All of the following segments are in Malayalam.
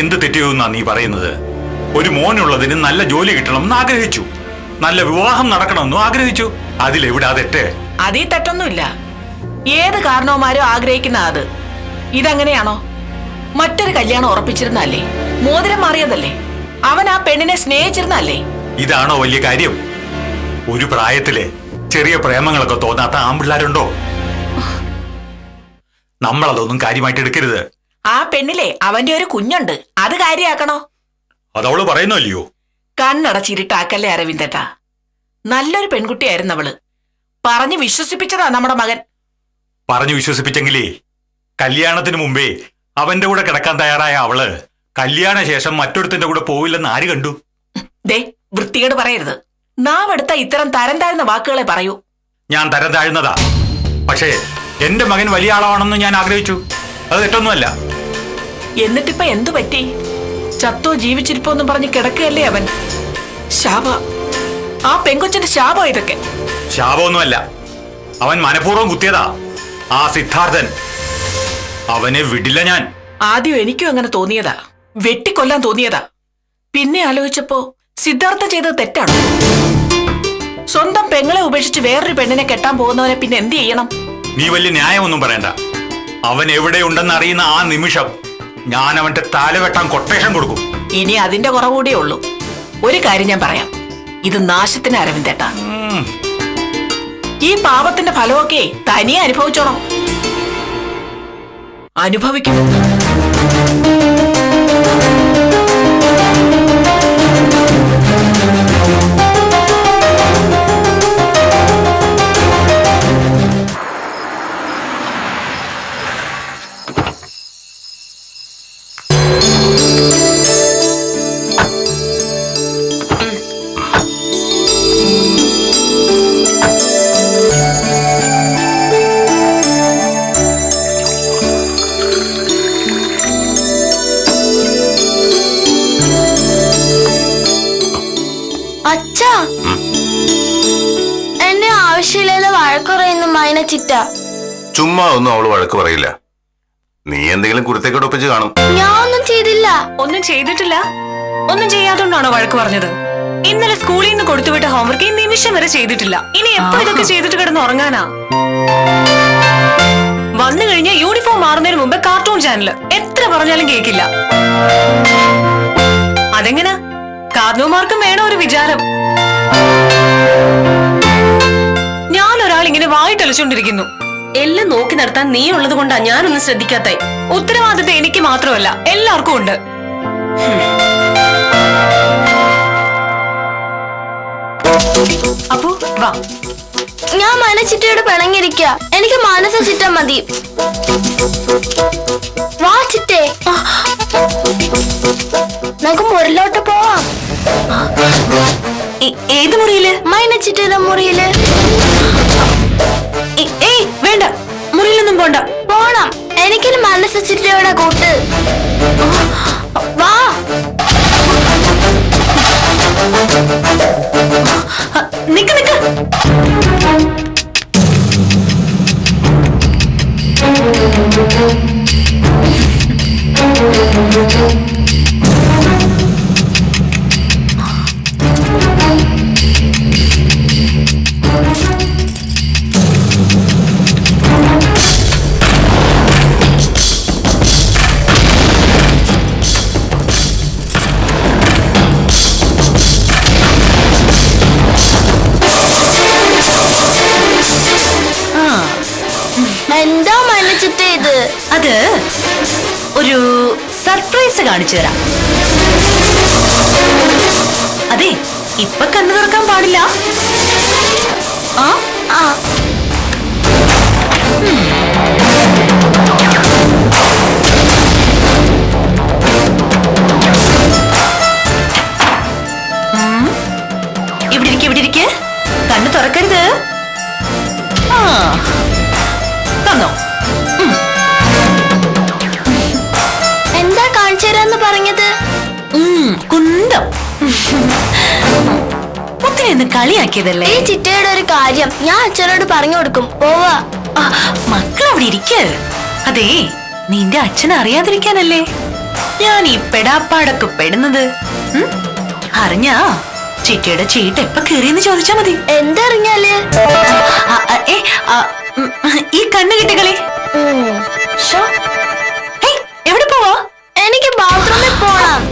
എന്ത് തെറ്റിയെന്നാ നീ പറയുന്നത്? ഒരു മോനുള്ളതിന് നല്ല ജോലി കിട്ടണമെന്ന് ആഗ്രഹിച്ചു, നല്ല വിവാഹം നടക്കണമെന്നും ആഗ്രഹിച്ചു. അതിലെവിടാ തെറ്റ്? അതീ തെറ്റൊന്നുമില്ല. ഏത് കാരണവന്മാരും ആഗ്രഹിക്കുന്ന അത്. ഇതങ്ങനെയാണോ? മറ്റൊരു കല്യാണം ഉറപ്പിച്ചിരുന്നല്ലേ? മോതിരം മാറിയതല്ലേ? അവൻ ആ പെണ്ണിനെ സ്നേഹിച്ചിരുന്നല്ലേ? ഇതാണോ വലിയ കാര്യം? ഒരു പ്രായത്തില് ചെറിയ പ്രേമങ്ങളൊക്കെ തോന്നാത്ത ആമ്പിള്ളാരുണ്ടോ? നമ്മളതൊന്നും കാര്യമായിട്ട് എടുക്കരുത്. ആ പെണ്ണിലെ അവന്റെ ഒരു കുഞ്ഞുണ്ട്, അത് കാര്യാക്കണോ? അതവള് പറയുന്നല്ലയോ? കണ്ണടച്ചിരിട്ടാക്കല്ലേ അരവിന്ദേട്ടാ. നല്ലൊരു പെൺകുട്ടിയായിരുന്നു അവള്. പറഞ്ഞു വിശ്വസിപ്പിച്ചതാ നമ്മുടെ മകൻ. പറഞ്ഞു വിശ്വസിപ്പിച്ചെങ്കിലേ കല്യാണത്തിന് മുമ്പേ അവന്റെ കൂടെ കിടക്കാൻ തയ്യാറായ അവള് കല്യാണ ശേഷം മറ്റൊരുത്തിന്റെ കൂടെ പോവില്ലെന്ന് ആര് കണ്ടു? ദേ, വൃത്തികേട് പറയരുത്. നാവെടുത്ത ഇത്തരം തരം താഴ്ന്ന വാക്കുകളെ പറയൂ. ഞാൻ തരം താഴ്ന്നതാ. പക്ഷേ എന്റെ മകൻ വലിയ ആളാണെന്ന് ഞാൻ ആഗ്രഹിച്ചു. അത് തെറ്റൊന്നുമല്ല. എന്നിട്ടിപ്പ എന്തു പറ്റി? ചത്തോ ജീവിച്ചിരിപ്പോന്നും പറഞ്ഞ് കിടക്കുകയല്ലേ അവൻ. ശാപ, ആ പെങ്കൊച്ചന്റെ ശാപം ഇതൊക്കെ. ശാപമൊന്നുമല്ല, അവൻ മനഃപൂർവ്വം കുത്തിയതാ. ആ സിദ്ധാർത്ഥൻ, അവനെ വിടില്ല ഞാൻ. ആദ്യം എനിക്കും അങ്ങനെ തോന്നിയതാ, വെട്ടിക്കൊല്ലാൻ തോന്നിയതാ. പിന്നെ ആലോചിച്ചപ്പോ സിദ്ധാർത്ഥ ചെയ്തത് തെറ്റാണ്. സ്വന്തം പെങ്ങളെ ഉപേക്ഷിച്ച് വേറൊരു പെണ്ണിനെ കെട്ടാൻ പോകുന്നവനെ പിന്നെ എന്ത് ചെയ്യണം? നീ വലിയ ന്യായമൊന്നും പറയണ്ട. അവൻ എവിടെയുണ്ടെന്ന് അറിയുന്ന ആ നിമിഷം ഞാൻ അവന്റെ തല വെട്ടാൻ കൊട്ടേഷൻ കൊടുക്കും. ഇനി അതിന്റെ കുറവുകൂടിയേ ഉള്ളൂ. ഒരു കാര്യം ഞാൻ പറയാം, ഇത് നാശത്തിന് അരവിന്ദേട്ടാ. ഈ പാപത്തിന്റെ ഫലമൊക്കെ തനിയെ അനുഭവിച്ചോണം. അനുഭവിക്കും. അച്ഛാ, എന്നെ ആവശ്യമില്ലാതെ വഴക്കുറയുന്നു മൈനച്ചിറ്റ. ചുമ്മാ ഒന്നും അവള് വഴക്ക് പറയില്ല. നീ എന്തെങ്കിലും കുരുത്തേക്കോട് ഒപ്പിച്ച് കാണും. ഞാൻ ഒന്നും ചെയ്തില്ല. ഒന്നും ചെയ്തിട്ടില്ല? ഒന്നും ചെയ്യാത്തോണ്ടാണോ വഴക്ക് പറഞ്ഞത്? ഇന്നലെ സ്കൂളിൽ നിന്ന് കൊടുത്തുവിട്ട ഹോംവർക്ക് ഈ നിമിഷം വരെ ചെയ്തിട്ടില്ല. ഇനി എപ്പോ ഇതൊക്കെ ചെയ്തിട്ട് കിടന്ന് ഉറങ്ങാനാ? വന്നു കഴിഞ്ഞാൽ യൂണിഫോം മാറുന്നതിന് മുമ്പ് കാർട്ടൂൺ ചാനല്. എത്ര പറഞ്ഞാലും കേൾക്കില്ല. അതെങ്ങനാ? കാർന്നോമാർക്കും വേണം ഒരു വിചാരം. ഞാനൊരാൾ ഇങ്ങനെ വായിട്ടലച്ചോണ്ടിരിക്കുന്നു. എല്ലാം നോക്കി നടത്താൻ നീ ഉള്ളത് കൊണ്ടാ ഞാനൊന്നും ശ്രദ്ധിക്കാത്ത. ഉത്തരവാദിത്തം എനിക്ക് മാത്രമല്ല, എല്ലാവർക്കും ഉണ്ട്. അപ്പോ വാ. ഞാൻ മനച്ചിറ്റയോട് പിണങ്ങിരിക്ക. എനിക്ക് മനസ്സ ചിറ്റ മതി. വാ ചിറ്റേ, നമുക്ക് മുറിലോട്ട് പോവാം. ഏത് മുറിയില്? മൈനച്ചിറ്റയുടെ മുറിയില്. ഏയ് വേണ്ട, മുറിയിലൊന്നും പോണ്ട. പോണം, എനിക്കൊരു മനസ്സ ചിറ്റയുടെ കൂട്ട്. വാ. നിക്ക് നിക്ക്. എന്താ മനച്ചിട്ട ഇത്? അത് ഒരു സർപ്രൈസ് കാണിച്ചു തരാം. അതെ, ഇപ്പൊ കണ്ണു തുറക്കാൻ പാടില്ല. ആ ആ ഇവിടെ ഇരിക്കെ. കണ്ണു തുറക്കരുത്. ആ തന്നോ? എന്താ കാണിച്ചു തരാന്ന് പറഞ്ഞത്? കുന്തം. മുത്തിനെ കളിയാക്കിയതല്ലേ? ഈ ചിറ്റയുടെ ഒരു കാര്യം ഞാൻ അച്ഛനോട് പറഞ്ഞു കൊടുക്കും. പോവാ. മക്കൾ അവിടെ ഇരിക്ക. അതേ, നിന്റെ അച്ഛനെ അറിയാതിരിക്കാനല്ലേ? ഞാൻ ഈ പെടാപ്പാടൊക്കെ പെടുന്നത് അറിഞ്ഞാ ചിറ്റയുടെ ചീട്ട് എപ്പ കീറിയെന്ന് ചോദിച്ചാ മതി. എന്തറിഞ്ഞാല്? ഈ കണ്ണു കിട്ടികളി. ശോ, എവിടെ പോവാ? എനിക്ക് ബാത്റൂമിൽ പോണം.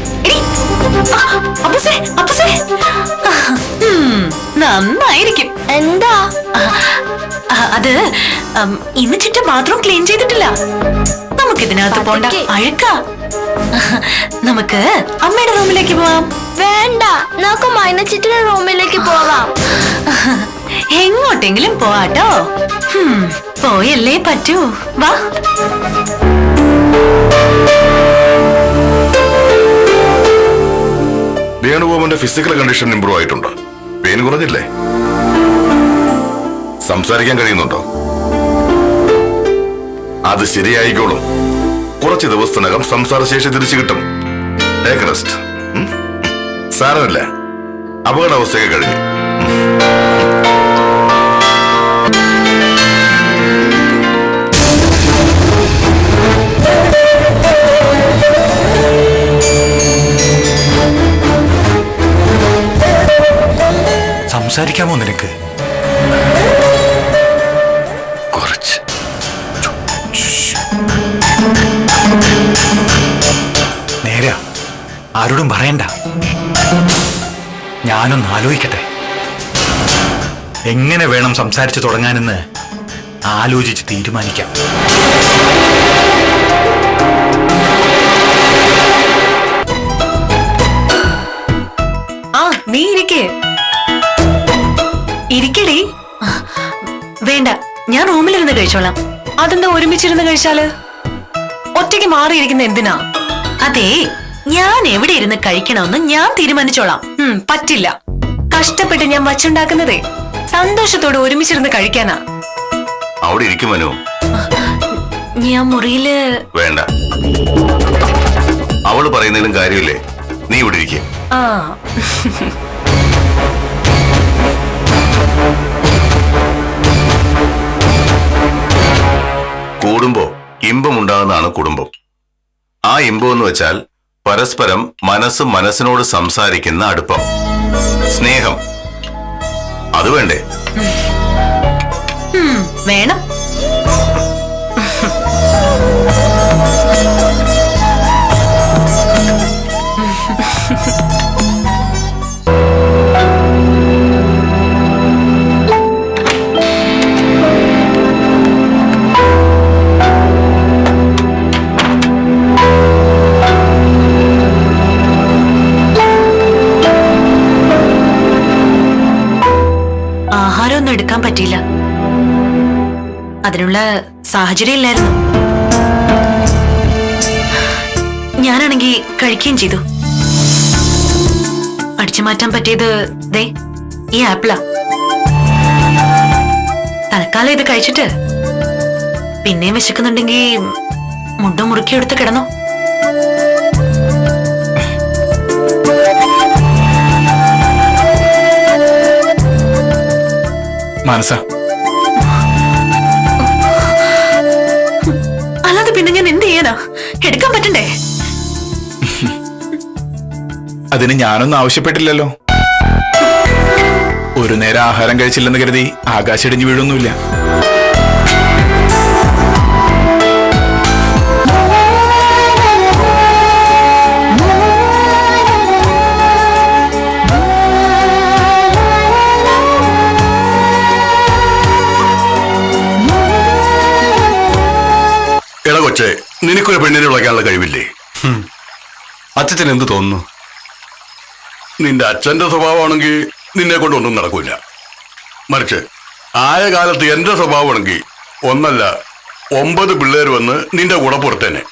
നന്നായിരിക്കും. എന്താ? അത് ഇന്ന് ചിറ്റ ബാത്റൂം ക്ലീൻ ചെയ്തിട്ടില്ല. നമുക്കിതിനകത്ത് പോണ്ട, അഴുക്കാ. നമുക്ക് അമ്മയുടെ റൂമിലേക്ക് പോവാം. വേണ്ട, നമുക്ക് മൈനച്ചിട്ടിന്റെ റൂമിലേക്ക് പോവാം. എങ്ങോട്ടെങ്കിലും പോവാട്ടോ. പോയല്ലേ പറ്റൂ. വാ. വേണുഗോപന്റെ ഫിസിക്കൽ കണ്ടീഷൻ ഇംപ്രൂവ് ആയിട്ടുണ്ട്. പെയിൻ കുറഞ്ഞില്ലേ? സംസാരിക്കാൻ കഴിയുന്നുണ്ടോ? അത് ശരിയായിക്കോളും. കുറച്ച് ദിവസത്തിനകം സംസാരശേഷി തിരിച്ചു കിട്ടും. Take rest. സാരമില്ല, അപകടാവസ്ഥയൊക്കെ കഴിഞ്ഞു. സംസാരിക്കാമോ നിനക്ക്? കുറച്ച്. നേരാ, ആരോടും പറയണ്ട. ഞാനൊന്ന് ആലോചിക്കട്ടെ. എങ്ങനെ വേണം സംസാരിച്ചു തുടങ്ങാനെന്ന് ആലോചിച്ച് തീരുമാനിക്കാം. നീ ഇരിക്കടി. വേണ്ട, ഞാൻ റൂമിലിരുന്ന് കഴിച്ചോളാം. അതെന്താ ഒരുമിച്ചിരുന്ന് കഴിച്ചാല്? ഒറ്റയ്ക്ക് മാറിയിരിക്കുന്ന എന്തിനാ? അതെ, ഞാൻ എവിടെ ഇരുന്ന് കഴിക്കണമെന്ന് ഞാൻ തീരുമാനിച്ചോളാം. പറ്റില്ല. കഷ്ടപ്പെട്ട് ഞാൻ വച്ചുണ്ടാക്കുന്നതേ സന്തോഷത്തോടെ ഒരുമിച്ചിരുന്ന് കഴിക്കാനാ. അവിടെ ഇരിക്കും മനു. ഞാൻ മുറിയില്. വേണ്ട, അവള് പറയുന്നതിലും കാര്യമില്ലേ. നീ ഇവിടെ ഇരിക്കും. ആ കൂടുമ്പോ ഇമ്പമുണ്ടാകുന്നതാണ് കുടുംബം. ആ ഇമ്പം എന്ന് വെച്ചാൽ പരസ്പരം മനസ്സ് മനസ്സിനോട് സംസാരിക്കുന്ന അടുപ്പം, സ്നേഹം. അത് വേണ്ടേ? വേണം. ആഹാരമൊന്നും എടുക്കാൻ പറ്റിയില്ല. അതിനുള്ള സാഹചര്യം ഇല്ലായിരുന്നു. ഞാനാണെങ്കിൽ കഴിക്കുകയും ചെയ്തു. അടിച്ചു മാറ്റാൻ പറ്റിയത് ദേ ഈ ആപ്പിളാ. തൽക്കാലം ഇത് കഴിച്ചിട്ട് പിന്നെയും വിശക്കുന്നുണ്ടെങ്കിൽ മുണ്ടും മുറുക്കിയെടുത്ത് കിടന്നു. മനസ്സാ, അല്ലാതെ പിന്നെ ഞാൻ എന്ത് ചെയ്യാനാ? എടുക്കാൻ പറ്റണ്ടേ? അതിന് ഞാനൊന്നും ആവശ്യപ്പെട്ടില്ലല്ലോ. ഒരു നേരം ആഹാരം കഴിച്ചില്ലെന്ന് കരുതി ആകാശിടിഞ്ഞു വീഴൊന്നുമില്ല. കൊച്ചേ, നിനക്കൊരു പെണ്ണിനെ വിളക്കാനുള്ള കഴിവില്ലേ? അച്ഛന് എന്ത് തോന്നുന്നു? നിന്റെ അച്ഛന്റെ സ്വഭാവമാണെങ്കിൽ നിന്നെ കൊണ്ടൊന്നും നടക്കൂല. മറിച്ച് ആയ കാലത്ത് എന്റെ സ്വഭാവമാണെങ്കിൽ ഒന്നല്ല 9 പിള്ളേർ വന്ന് നിന്റെ കൂടെ പുറത്തേനെ.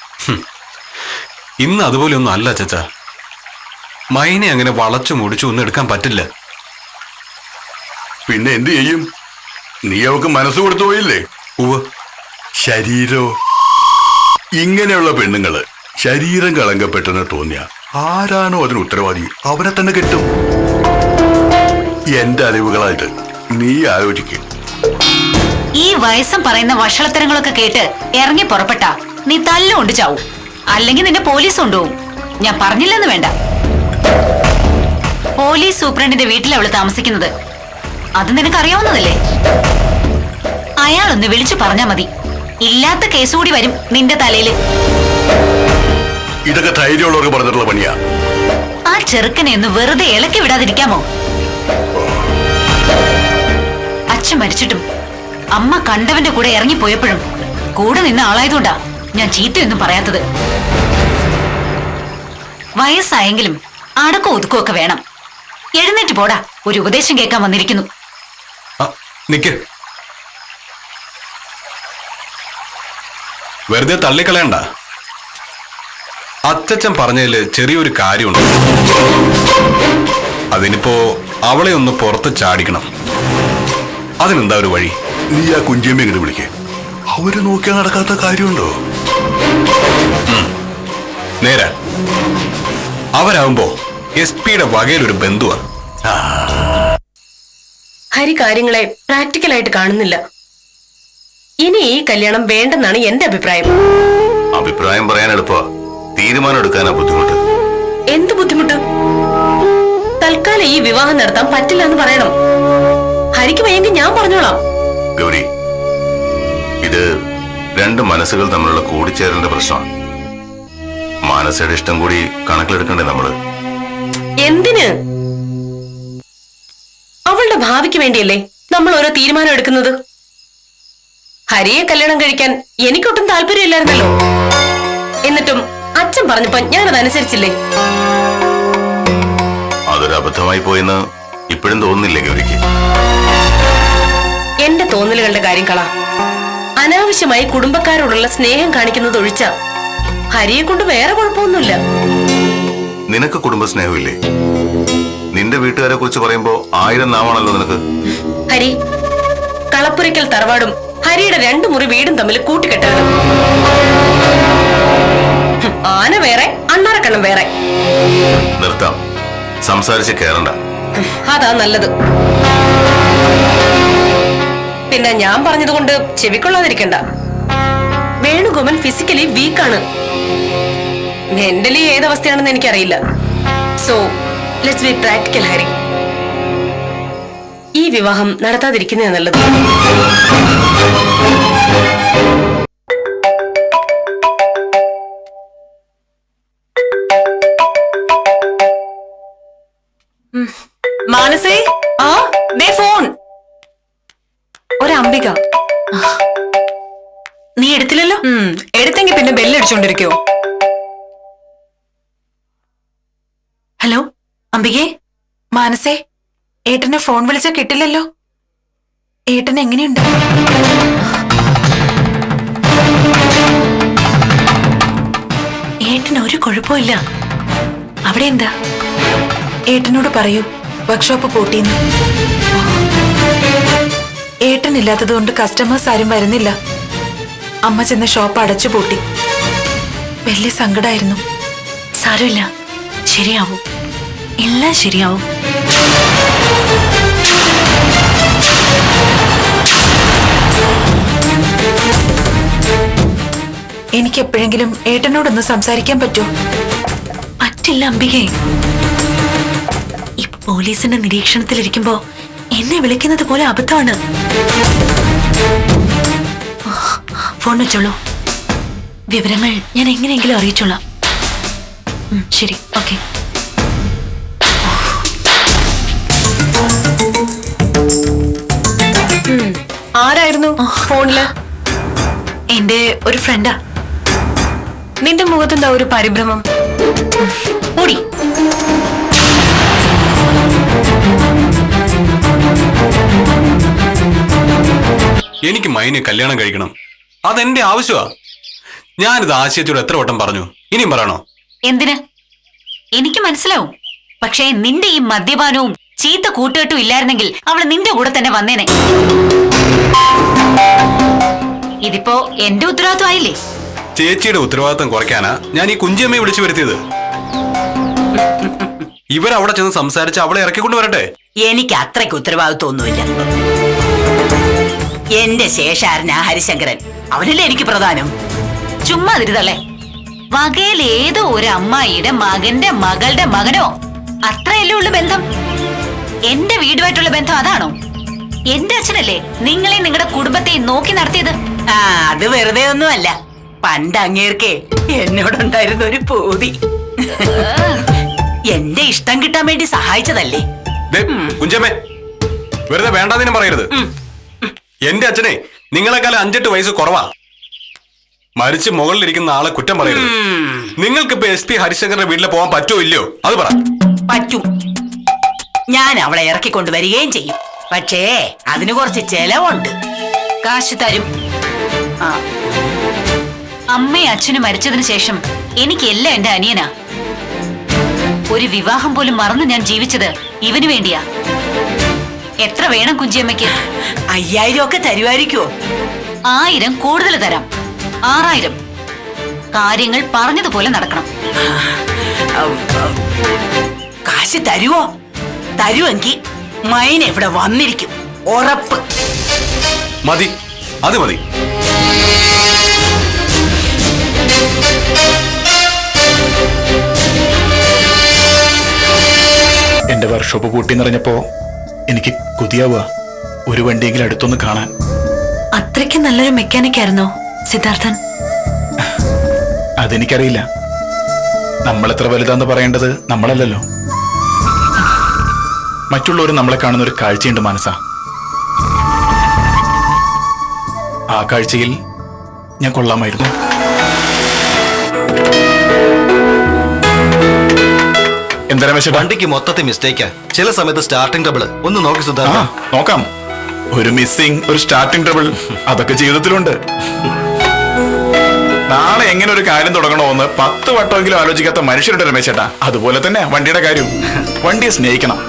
ഇന്ന് അതുപോലെ ഒന്നും അല്ല ചച്ച. മൈനെ അങ്ങനെ വളച്ചു മുടിച്ചു ഒന്നും എടുക്കാൻ പറ്റില്ല. പിന്നെ എന്ത് ചെയ്യും? നീ അവൾക്ക് മനസ്സ് കൊടുത്തു പോയില്ലേ? ശരീരോ? ഇങ്ങനെയുള്ള പെണ്ണുങ്ങള് ശരീരം കളങ്കപ്പെട്ടെന്ന് തോന്നിയ ആരാണോ അതിന് ഉത്തരവാദി അവനെ തന്നെ കിട്ടും. എന്റെ അറിവുകളായിട്ട് നീ ആലോചിക്കും. ഈ വയസ്സം പറയുന്ന വഷളത്തരങ്ങളൊക്കെ കേട്ട് ഇറങ്ങി പുറപ്പെട്ട നീ തല്ലുകൊണ്ട് ചാവും. അല്ലെങ്കിൽ നിന്നെ പോലീസ് കൊണ്ടുപോകും. ഞാൻ പറഞ്ഞില്ലെന്ന് വേണ്ട. പോലീസ് സൂപ്രണ്ടിന്റെ വീട്ടിൽ അവള് താമസിക്കുന്നത്. അത് നിനക്കറിയാവുന്നതല്ലേ? അയാളൊന്ന് വിളിച്ചു പറഞ്ഞാ മതി. ഇല്ലാത്ത കേസ് കൂടി വരും നിന്റെ തലയില്. ഇതൊക്കെ ധൈര്യമുള്ളവർക്ക് പറഞ്ഞിട്ടുള്ള പണിയാ. ആ ചെറുക്കനെ ഒന്ന് വെറുതെ ഇളക്കി വിടാതിരിക്കാമോ? അച്ഛൻ മരിച്ചിട്ടും അമ്മ കണ്ടവന്റെ കൂടെ ഇറങ്ങിപ്പോയപ്പോഴും കൂടെ നിന്ന ആളായതുകൊണ്ടാ ഞാൻ ചീത്തയൊന്നും പറയാത്തത്. വയസ്സായെങ്കിലും അടക്കോ ഒതുക്കോ ഒക്കെ വേണം. എഴുന്നേറ്റ് പോടാ, ഒരു ഉപദേശം കേൾക്കാൻ വന്നിരിക്കുന്നു. നിക്ക്, വെറുതെ തള്ളിക്കളയണ്ട. അച്ചച്ചൻ പറഞ്ഞതില് ചെറിയൊരു കാര്യമുണ്ട്. അതിനിപ്പോ അവളെ ഒന്ന് പുറത്ത് ചാടിക്കണം. അതിനെന്താ ഒരു വഴി? നീ ആ കുഞ്ചിയമ്മ ഇങ്ങോട്ട് വിളിക്കേ. അവര് നോക്കിയാൽ നടക്കാത്ത കാര്യമുണ്ടോ? നേരെ അവരാവുമ്പോ SP-യുടെ വകയിലൊരു ബന്ധുവാണ്. ഹരി കാര്യങ്ങളെ പ്രാക്ടിക്കലായിട്ട് കാണുന്നില്ല. ഇനി ഈ കല്യാണം വേണ്ടെന്നാണ് എന്റെ അഭിപ്രായം. അഭിപ്രായം പറയാൻ എളുപ്പമാ, തീരുമാനം എടുക്കാനാ ബുദ്ധിമുട്ട്. എന്ത് ബുദ്ധിമുട്ട്? തൽക്കാലം ഈ വിവാഹം നടത്താൻ പറ്റില്ല എന്ന് പറയണം. ഹരിക്ക് വയ്യെങ്കിൽ ഞാൻ പറഞ്ഞോളാം. ഗൗരി, ഇത് രണ്ട് മനസ്സുകൾ തമ്മിലുള്ള കൂടിച്ചേരേണ്ട പ്രശ്നമാണ്. മാനസയുടെ ഇഷ്ടം കൂടി കണക്കിലെടുക്കണ്ടേ നമ്മള്? എന്തിന്? അവളുടെ ഭാവിക്ക് വേണ്ടിയല്ലേ നമ്മൾ ഓരോ തീരുമാനം എടുക്കുന്നത്. ഹരിയെ കല്യാണം കഴിക്കാൻ എനിക്കൊട്ടും താല്പര്യമില്ലായിരുന്നല്ലോ. എന്നിട്ടും അച്ഛൻ പറഞ്ഞപ്പോ ഞാനതനുസരിച്ചില്ലേ? അതൊരു അബദ്ധമായി പോയെന്ന് ഇപ്പോഴും തോന്നുന്നില്ലേ ഗൗരിക്ക്? എന്റെ തോന്നലുകളുടെ കാര്യം കള. അനാവശ്യമായി കുടുംബക്കാരോടുള്ള സ്നേഹം കാണിക്കുന്നത് ഒഴിച്ച ഹരിയെ കൊണ്ട് വേറെ കുഴപ്പമൊന്നുമില്ല. നിനക്ക് കുടുംബസ്നേഹമില്ലേ? നിന്റെ വീട്ടുകാരെ കുറിച്ച് പറയുമ്പോ 1000 നാമാണല്ലോ നിനക്ക്. ഹരി, കളപ്പുരയ്ക്കൽ തറവാടും ഹരിയുടെ 2 മുറി വീടും തമ്മിൽ കൂട്ടിക്കെട്ടരുത്. ആന വേറെ, അണ്ണാറക്കണ്ണം വേറെ. നിർത്താം, സംസാരിച്ച് കേറണ്ട. അതാ നല്ലത്. പിന്നെ ഞാൻ പറഞ്ഞതുകൊണ്ട് ചെവിക്കൊള്ളാതിരിക്കണ്ട. വേണുഗോപൻ ഫിസിക്കലി വീക്കാണ്. മെന്റലി ഏതവസ്ഥയാണെന്ന് എനിക്കറിയില്ല. So let's be practical Hari. ഈ വിവാഹം നടത്താതിരിക്കുന്നതാണ് നല്ലത്. മാനസേ, ആ ദേ ഫോൺ. ഒരംബിക. നീ എടുത്തില്ലല്ലോ. എടുത്തെങ്കിൽ പിന്നെ ബെല്ലടിച്ചോണ്ടിരിക്കോ? ഹലോ അംബികേ. മാനസേ, ഏട്ടനെ ഫോൺ വിളിച്ചാ കിട്ടില്ലല്ലോ. ഏട്ടൻ എങ്ങനെയുണ്ട്? ഏട്ടന് ഒരു കുഴപ്പമില്ല. അവിടെ എന്താ? ഏട്ടനോട് പറയൂ വർക്ക്ഷോപ്പ് പൂട്ടിന്ന്. ഏട്ടനില്ലാത്തത് കൊണ്ട് കസ്റ്റമേഴ്സ് ആരും വരുന്നില്ല. അമ്മ ചെന്ന് ഷോപ്പ് അടച്ചു പൂട്ടി. വലിയ സങ്കടമായിരുന്നു. സാരമില്ല, ശരിയാവും, എല്ലാം ശരിയാവും. എനിക്ക് എപ്പോഴെങ്കിലും ഏട്ടനോടൊന്ന് സംസാരിക്കാൻ പറ്റുമോ? പറ്റില്ല അംബികേ. ഇപ്പൊ പോലീസിന്റെ നിരീക്ഷണത്തിലിരിക്കുമ്പോ എന്നെ വിളിക്കുന്നത് പോലെ അബദ്ധമാണ്. ഫോൺ വെച്ചോളൂ. വിവരങ്ങൾ ഞാൻ എങ്ങനെയെങ്കിലും അറിയിച്ചോളാം. ശരി, ഓക്കെ. ആരായിരുന്നു ഫോണില്? എന്റെ ഒരു ഫ്രണ്ടാ. നിന്റെ മുഖത്തെന്താ ഒരു പരിഭ്രമം? ഓടി. എനിക്ക് മൈനെ കല്യാണം കഴിക്കണം. അതെന്റെ ആവശ്യമാ. ഞാനിത് ആശയത്തോട് എത്ര വട്ടം പറഞ്ഞു, ഇനിയും പറയണോ? എന്തിന്? എനിക്ക് മനസ്സിലാവും. പക്ഷേ നിന്റെ ഈ മദ്യപാനവും ചീത്ത കൂട്ടുകെട്ടും ഇല്ലായിരുന്നെങ്കിൽ അവള് നിന്റെ കൂടെ തന്നെ വന്നേനെ. ഇതിപ്പോ എന്റെ ഉത്തരവാദിത്വമായില്ലേ? ചേച്ചിയുടെ ഉത്തരവാദിത്തം കുറയ്ക്കാനാ ഞാൻ ഈ കുഞ്ചിയമ്മയെ വിളിച്ചു വരുത്തിയത്. ഇവരവിടെ ചെന്ന് സംസാരിച്ച് അവളെ ഇറക്കിക്കൊണ്ട് വരട്ടെ. എനിക്ക് അത്രയ്ക്ക് ഉത്തരവാദിത്വമൊന്നുമില്ല. എന്റെ ശേഷാരനാ ഹരിശങ്കരൻ. അവനല്ലേ എനിക്ക് പ്രധാനം. ചുമ്മാ തിരുതള്ളേ. വകയിൽ ഏതോ ഒരു അമ്മായിയുടെ മകന്റെ മകളുടെ മകനോ, അത്രയല്ലേ ഉള്ളു ബന്ധം. എന്റെ വീടുമായിട്ടുള്ള ബന്ധം അതാണോ? എന്റെ അച്ഛനല്ലേ നിങ്ങളെ നിങ്ങളുടെ കുടുംബത്തെ നോക്കി നടത്തിയത്? ആ അത് വെറുതെ ഒന്നുമല്ല. പണ്ട് അങ്ങേർക്കേ എന്നോടുണ്ടായിരുന്ന ഒരു പൂതി. എന്റെ ഇഷ്ടം കിട്ടാൻ വേണ്ടി സഹായിച്ചതല്ലേ. ദേ, കുഞ്ചമ്മേ വെറുതെ വേണ്ടാതിനും പറയരുത്. എന്റെ അച്ഛനെ നിങ്ങളെക്കാലം 5-8 വയസ്സ് കുറവാ. മരിച്ച് മുകളിലിരിക്കുന്ന ആളെ കുറ്റം പറയരുത്. നിങ്ങൾക്കിപ്പോ SP ഹരിശങ്കറിന്റെ വീട്ടിൽ പോകാൻ പറ്റുമോ ഇല്ലയോ അത് പറ. പറ്റും. ഞാൻ അവളെ ഇറക്കിക്കൊണ്ടുവരികയും ചെയ്യും. പക്ഷേ അതിന് കുറച്ച് ചെലവുണ്ട്. കാശ് തരും. ആ അമ്മയും അച്ഛനും മരിച്ചതിന് ശേഷം എനിക്കെല്ലാം എന്റെ അനിയനാ. ഒരു വിവാഹം പോലും മറന്ന് ഞാൻ ജീവിച്ചത് ഇവന് വേണ്ടിയാ. എത്ര വേണം കുഞ്ചിയമ്മയ്ക്ക്? 5000 ഒക്കെ തരുമായിരിക്കുമോ? 1000 കൂടുതൽ തരാം. 6000. കാര്യങ്ങൾ പറഞ്ഞതുപോലെ നടക്കണം. കാശ് തരുവോ? തരുമെങ്കിൽ മൈന ഇവിടെ വന്നിരിക്കും, ഉറപ്പ്. മതി, അത് മതി. എന്റെ വർക്ക്ഷോപ്പ് കൂട്ടി നിറഞ്ഞപ്പോ എനിക്ക് കൊതിയാവുക ഒരു വണ്ടിയെങ്കിലും അടുത്തൊന്ന് കാണാൻ. അത്രയ്ക്ക് നല്ലൊരു മെക്കാനിക് ആയിരുന്നോ സിദ്ധാർത്ഥൻ? അതെനിക്കറിയില്ല. നമ്മളെത്ര വലുതാന്ന് പറയേണ്ടത് നമ്മളല്ലല്ലോ. മറ്റുള്ളവർ നമ്മളെ കാണുന്ന ഒരു കാഴ്ചയുണ്ട് മനസ്സാ. ആ കാഴ്ചയിൽ ഞാൻ കൊള്ളാമായിരുന്നു. എന്താ രമേശ്? വണ്ടിക്ക് മൊത്തത്തിൽ മിസ്റ്റേക്കാ. ചില സമയത്ത് സ്റ്റാർട്ടിംഗ് ട്രബിൾ. ഒന്ന് നോക്കി സുധാരണ. നോക്കാം. ഒരു മിസ്സിംഗ്, ഒരു സ്റ്റാർട്ടിംഗ് ട്രബിൾ, അതൊക്കെ ജീവിതത്തിലുണ്ട്. നാളെ എങ്ങനെ ഒരു കാര്യം തുടങ്ങണമെന്ന് 10 വട്ടമെങ്കിലും ആലോചിക്കാത്ത മനുഷ്യരുടെ രമേശേട്ടാ. അതുപോലെ തന്നെ വണ്ടിയുടെ കാര്യം. വണ്ടിയെ സ്നേഹിക്കണം.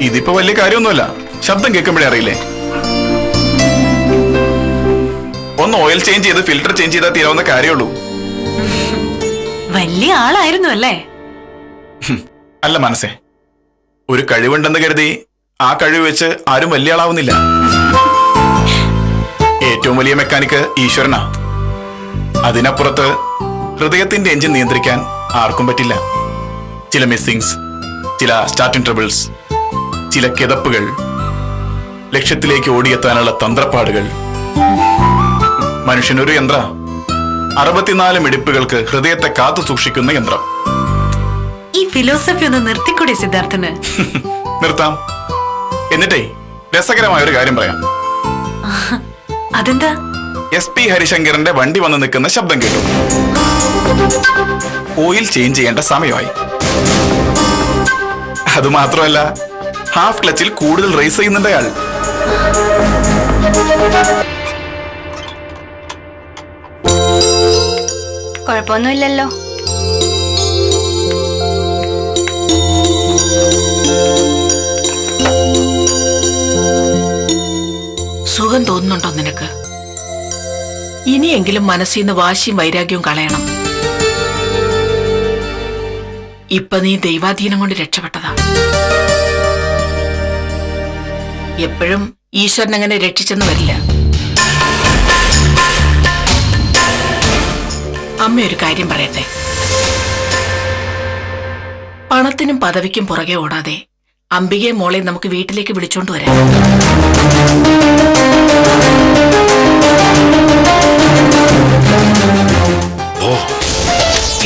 ഇതിപ്പോ വലിയ കാര്യമൊന്നുമല്ല. ശബ്ദം കേൾക്കുമ്പോഴേ അറിയില്ലേ. ഒന്ന് ഓയിൽ ചേഞ്ച് ചെയ്ത് ഫിൽറ്റർ ചേഞ്ച് ചെയ്താൽ തീരാവുന്ന കാര്യമുള്ളൂ. വലിയ ആളായിരുന്നു അല്ലേ? അല്ല മനസ്സേ, ഒരു കഴിവുണ്ടെന്ന് കരുതി ആ കഴിവ് വെച്ച് ആരും വലിയ ആളാവുന്നില്ല. ഏറ്റവും വലിയ മെക്കാനിക്ക് ഈശ്വരനാ. അതിനപ്പുറത്ത് ഹൃദയത്തിന്റെ എഞ്ചിൻ നിയന്ത്രിക്കാൻ ആർക്കും പറ്റില്ല. ചില മിസ്സിങ്സ്, ചില സ്റ്റാർട്ടിംഗ് ട്രബിൾസ്, ചില കിതപ്പുകൾ, ലക്ഷ്യത്തിലേക്ക് ഓടിയെത്താനുള്ള തന്ത്രപ്പാടുകൾ. മനുഷ്യനൊരു യന്ത്ര. 64 മിടിപ്പുകൾക്ക് ഹൃദയത്തെ കാത്തു സൂക്ഷിക്കുന്ന യന്ത്രം. ഈ ഫിലോസഫി ഒന്ന് നിർത്തിക്കൂടെ സിദ്ധാർത്ഥന്? നിർത്താം. എന്നിട്ടേ രസകരമായ ഒരു കാര്യം പറയാം. അതെന്താ? SP ഹരിശങ്കറിന്റെ വണ്ടി വന്ന് നിൽക്കുന്ന ശബ്ദം കേട്ടു. ഓയിൽ ചേഞ്ച് ചെയ്യേണ്ട സമയമായി. അത് മാത്രമല്ല, ഹാഫ് ക്ലച്ചിൽ കൂടുതൽ റേസ് ചെയ്യുന്നുണ്ട് അയാൾ. കുഴപ്പമൊന്നുമില്ലല്ലോ. സുഖം തോന്നുന്നുണ്ടോ നിനക്ക്? ഇനിയെങ്കിലും മനസ്സിൽ നിന്ന് വാശിയും വൈരാഗ്യവും കളയണം. ഇപ്പൊ നീ ദൈവാധീനം കൊണ്ട് രക്ഷപ്പെട്ടതാ. എപ്പോഴും ഈശ്വരൻ അങ്ങനെ രക്ഷിച്ചെന്ന് വരില്ല. അമ്മ ഒരു കാര്യം പറയട്ടെ. പണത്തിനും പദവിക്കും പുറകെ ഓടാതെ അംബികയെ മോളെ നമുക്ക് വീട്ടിലേക്ക് വിളിച്ചോണ്ട് വരാം.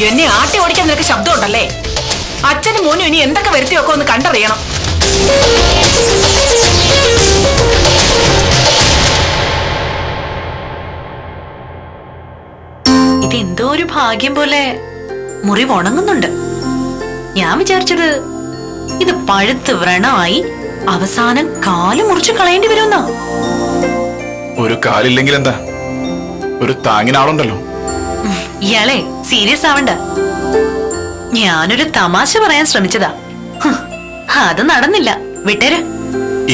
എന്നെ ആട്ടി ഓടിക്കാൻ നിനക്ക് ശബ്ദമുണ്ടല്ലേ? അച്ഛനും മോനും ഇനി എന്തൊക്കെ വരുത്തി വെക്കോ ഒന്ന് കണ്ടറിയണം. ഇതെന്തോ ഒരു ഭാഗ്യം പോലെ മുറിവ് ഉണങ്ങുന്നുണ്ട്. ഞാൻ വിചാരിച്ചത് ഇത് പഴുത്ത് വ്രണമായി അവസാനം കാല് മുറിച്ച് കളയേണ്ടി വരുമെന്നാ. ഒരു കാലില്ലെങ്കിൽ എന്താ, ഒരു താങ്ങിനാളുണ്ടല്ലോ. ഇയാളെ സീരിയസ് ആവണ്ട. ഞാനൊരു തമാശ പറയാൻ ശ്രമിച്ചതാ. അത് നടന്നില്ല. വിട്ടേര്.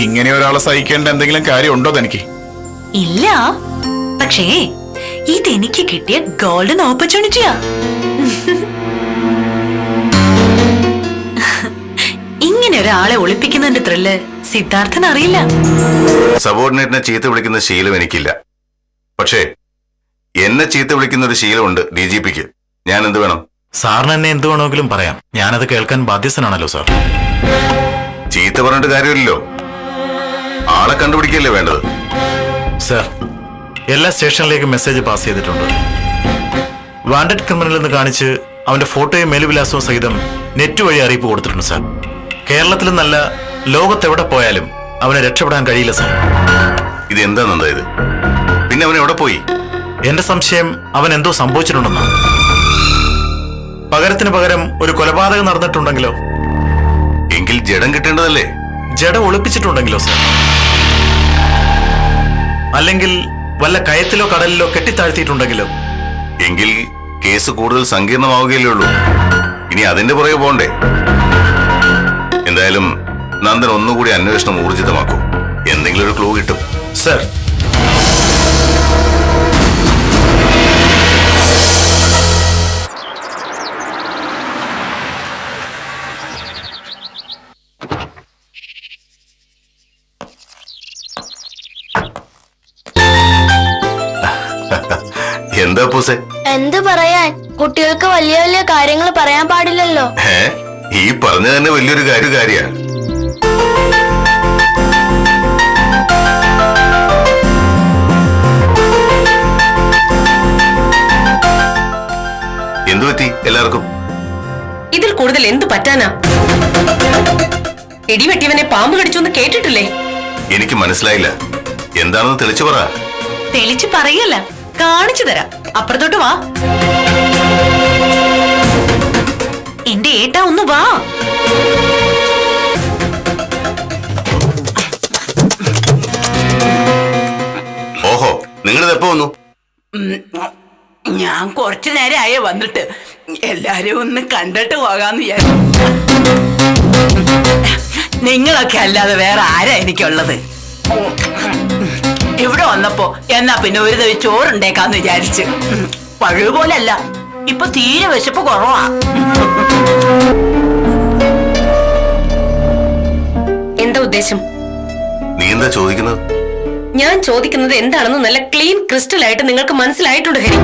ഇങ്ങനെ ഒരാളെ സഹിക്കേണ്ട എന്തെങ്കിലും കാര്യമുണ്ടോ തനിക്ക്? ഇല്ല. പക്ഷേ ഇതെനിക്ക് കിട്ടിയ ഗോൾഡൻ ഓപ്പർച്യൂണിറ്റിയാ. ഇങ്ങനെ ഒരാളെ ഒളിപ്പിക്കുന്നതിന്റെ ത്രില്ല് സിദ്ധാർത്ഥൻ അറിയില്ല. സബോർഡിനേറ്റിനെ ചീത്ത വിളിക്കുന്ന ശീലം എനിക്കില്ല. പക്ഷേ എന്നെ ചീത്ത വിളിക്കുന്ന ഒരു ശീലമുണ്ട് DGPക്ക്. ഞാൻ എന്ത് വേണം? സാറിന് എന്നെ എന്ത് വേണമെങ്കിലും പറയാം. ഞാനത് കേൾക്കാൻ ബാധ്യസ്ഥനാണല്ലോ സാർ. ചീത്ത പറഞ്ഞിട്ട് കാര്യമില്ലല്ലോ. ആളെ കണ്ടുപിടിക്കല്ലേ വേണ്ടത്. സാർ, എല്ലാ സ്റ്റേഷനിലേക്കും മെസ്സേജ് പാസ് ചെയ്തിട്ടുണ്ട്. വാണ്ടഡ് ക്രിമിനൽ എന്ന് കാണിച്ച് അവന്റെ ഫോട്ടോയും മേലുവിലാസവും സഹിതം നെറ്റ് വഴി അറിയിപ്പ് കൊടുത്തിട്ടുണ്ട് സാർ. കേരളത്തിലെന്നല്ല, ലോകത്തെവിടെ പോയാലും അവനെ രക്ഷപ്പെടാൻ കഴിയില്ല സാർ. ഇത് എന്താ നന്ദായത്? പിന്നെ അവൻ എവിടെ പോയി? എന്റെ സംശയം അവൻ എന്തോ സംഭവിച്ചിട്ടുണ്ടെന്നാണ്. പകരത്തിന് പകരം ഒരു കൊലപാതകം നടന്നിട്ടുണ്ടെങ്കിലോ? എങ്കിൽ ജഡം കിട്ടേണ്ടതല്ലേ? ജഡ ഒളിപ്പിച്ചിട്ടുണ്ടെങ്കിലോ സാർ? അല്ലെങ്കിൽ വല്ല കയത്തിലോ കടലിലോ കെട്ടിത്താഴ്ത്തിയിട്ടുണ്ടെങ്കിലോ? എങ്കിൽ കേസ് കൂടുതൽ സങ്കീർണമാവുകയല്ലേ ഉള്ളൂ. ഇനി അതിന്റെ പുറകെ പോണ്ടേ? എന്തായാലും നന്ദൻ ഒന്നുകൂടി അന്വേഷണം ഊർജിതമാക്കൂ. എന്തെങ്കിലും ഒരു ക്ലൂ കിട്ടും. സർ, എന്താ പൂസേ? എന്ത് പറയാൻ, കുട്ടികൾക്ക് വലിയ വലിയ കാര്യങ്ങൾ പറയാൻ പാടില്ലല്ലോ. ഈ പറഞ്ഞ തന്നെ വലിയൊരു കാര്യ. എന്തു പറ്റി എല്ലാവർക്കും? ഇതിൽ കൂടുതൽ എന്തു പറ്റാനാ? ഇടിവെട്ടിയവനെ പാമ്പ് കടിച്ചൊന്ന് കേട്ടിട്ടില്ലേ? എനിക്ക് മനസ്സിലായില്ല. എന്താണെന്ന് തെളിച്ചു പറ. തെളിച്ചു പറയല്ല, കാണിച്ചു തരാം. അപ്പുറത്തോട്ട് വാ. എന്റെ ഏട്ടാ, ഒന്ന് വാ. ഓഹോ, നിങ്ങളിത് എപ്പോ വന്നു? ഞാൻ കുറച്ചു നേരമായേ വന്നിട്ട്. എല്ലാരും ഒന്ന് കണ്ടിട്ട് പോകാന്ന് വിചാരിച്ചു. നിങ്ങളൊക്കെ അല്ലാതെ വേറെ ആരാ എനിക്കുള്ളത്? ഇവിടെ വന്നപ്പോ എന്നാ പിന്നെ ഒരു തവി ചോറുണ്ടേക്കാന്ന് വിചാരിച്ച്. പഴയ പോലല്ല, ഇപ്പൊ തീരെ വിശപ്പ് കുറവാ. എന്താ ഉദ്ദേശം? നീ എന്താ ചോദിക്കുന്നത്? ഞാൻ ചോദിക്കുന്നത് എന്താണെന്ന് നല്ല ക്ലീൻ ക്രിസ്റ്റൽ ആയിട്ട് നിങ്ങൾക്ക് മനസ്സിലായിട്ടുണ്ട് ഹരി.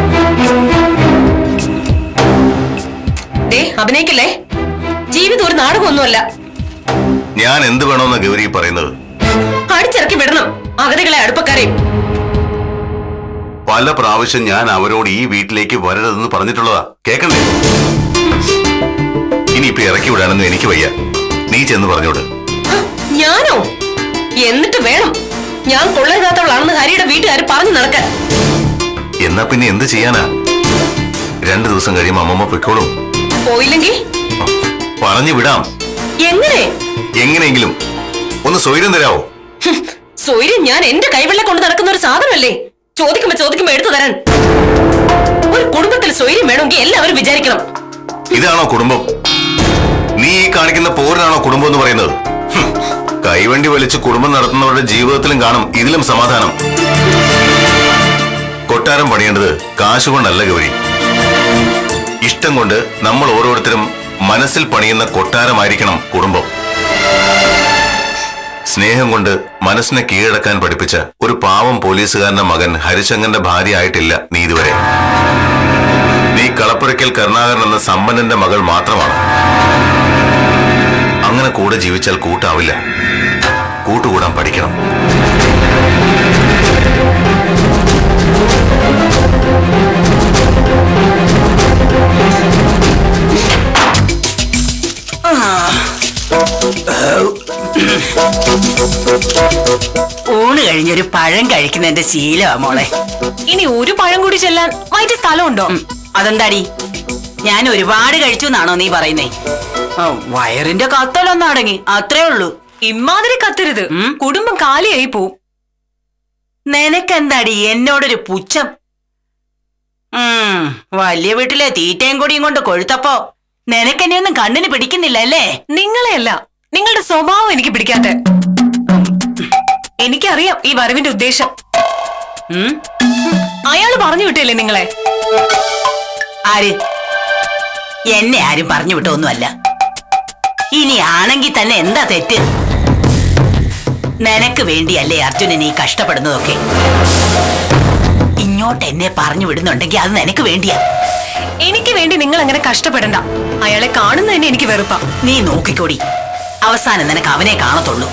അഭിനയിക്കല്ലേ? ജീവിതം ഒരു നാടകമൊന്നുമല്ല. ഞാൻ എന്ത് വേണമെന്ന ഗൗരി പറയുന്നത്? അടിച്ചിറക്കി വിടണം അഗതികളെ, അടുപ്പക്കാരെയും. പല പ്രാവശ്യം ഞാൻ അവരോട് ഈ വീട്ടിലേക്ക് വരരുതെന്ന് പറഞ്ഞിട്ടുള്ളതാ. കേക്കണ്ടേ? ഇനിയിപ്പൊ ഇറക്കി വിടാനൊന്നും എനിക്ക് വയ്യ. നീ ചെന്ന് പറഞ്ഞോട്. ഞാനോ? എന്നിട്ട് വേണം ഞാൻ കൊള്ളരുതാത്തവളാണെന്ന് ഹരിയുടെ വീട്ടുകാർ പറഞ്ഞു നടക്കാൻ. എന്നാ പിന്നെ എന്ത് ചെയ്യാനാ? 2 ദിവസം കഴിയുമ്പോ അമ്മമ്മ പൊയ്ക്കോളും. പോയില്ലെങ്കിൽ പറഞ്ഞു വിടാം. എങ്ങനെ? എങ്ങനെയെങ്കിലും ഒന്ന് സ്വൈര്യം തരാവോ? സ്വൈര്യം ഞാൻ എന്റെ കൈവെള്ള കൊണ്ട് നടക്കുന്ന ഒരു സാധനമല്ലേ? ചോദിക്കുമ്പോ എടുത്തു തരാൻ. ഒരു കുടുംബത്തിൽ സ്വൈര്യം വേണമെങ്കിൽ എല്ലാവരും വിചാരിക്കണം. ഇതാണോ കുടുംബം? നീ ഈ കാണിക്കുന്ന പോരിനാണോ കുടുംബം എന്ന് പറയുന്നത്? കൈവണ്ടി വലിച്ച് കുടുംബം നടത്തുന്നവരുടെ ജീവിതത്തിലും കാണും ഇതിലും സമാധാനം. കൊട്ടാരം പണിയേണ്ടത് കാശുകൊണ്ടല്ല ഗൗരി, ഇഷ്ടം കൊണ്ട് നമ്മൾ ഓരോരുത്തരും മനസ്സിൽ പണിയുന്ന കൊട്ടാരമായിരിക്കണം കുടുംബം. സ്നേഹം കൊണ്ട് മനസ്സിനെ കീഴടക്കാൻ പഠിപ്പിച്ച ഒരു പാവം പോലീസുകാരന്റെ മകൻ ഹരിശങ്കറിന്റെ ഭാര്യ ആയിട്ടില്ല നീ ഇതുവരെ. നീ കളപ്പുരയ്ക്കൽ കരുണാകരൻ എന്ന സമ്പന്നന്റെ മകൾ മാത്രമാണ്. അങ്ങനെ കൂടെ ജീവിച്ചാൽ കൂട്ടാവില്ല. കൂട്ടുകൂടാൻ പഠിക്കണം. ഊണ് കഴിഞ്ഞൊരു പഴം കഴിക്കുന്നതിന്റെ ശീലമാ മോളെ. ഇനി ഒരു പഴം കൂടി ചെല്ലാൻ മറ്റേ സ്ഥലമുണ്ടോ? അതെന്താടി, ഞാൻ ഒരുപാട് കഴിച്ചു എന്നാണോ നീ പറയുന്നേ? വയറിന്റെ കത്തലൊന്നും അടങ്ങി, അത്രേ ഉള്ളൂ. ഇമ്മാതിരി കത്തരുത്, കുടുംബം കാലിയായി പോവും. നിനക്കെന്താടി എന്നോടൊരു പുച്ഛം? വലിയ വീട്ടിലെ തീറ്റയും കൂടിയും കൊണ്ട് കൊഴുത്തപ്പോ നിനക്കെന്നെയൊന്നും കണ്ണിന് പിടിക്കുന്നില്ല അല്ലേ? നിങ്ങളെയല്ല, നിങ്ങളുടെ സ്വഭാവം എനിക്ക് പിടിക്കാത്ത. എനിക്കറിയാം ഈ വരവിന്റെ ഉദ്ദേശം. അയാള് പറഞ്ഞു വിട്ടില്ലേ നിങ്ങളെ? ആര്? എന്നെ ആരും പറഞ്ഞു വിട്ടൊന്നുമല്ല. ഇനി ആണെങ്കിൽ തന്നെ എന്താ തെറ്റ്? നിനക്ക് വേണ്ടിയല്ലേ അർജുനൻ ഈ കഷ്ടപ്പെടുന്നതൊക്കെ. ഇങ്ങോട്ട് എന്നെ പറഞ്ഞു വിടുന്നുണ്ടെങ്കിൽ അത് നിനക്ക് വേണ്ടിയാ. എനിക്ക് വേണ്ടി നിങ്ങൾ അങ്ങനെ കഷ്ടപ്പെടണ്ട. അയാളെ കാണുന്ന തന്നെ എനിക്ക് വെറുപ്പാ. നീ നോക്കിക്കോടി, അവസാനം നിനക്ക് അവനെ കാണത്തുള്ളൂ.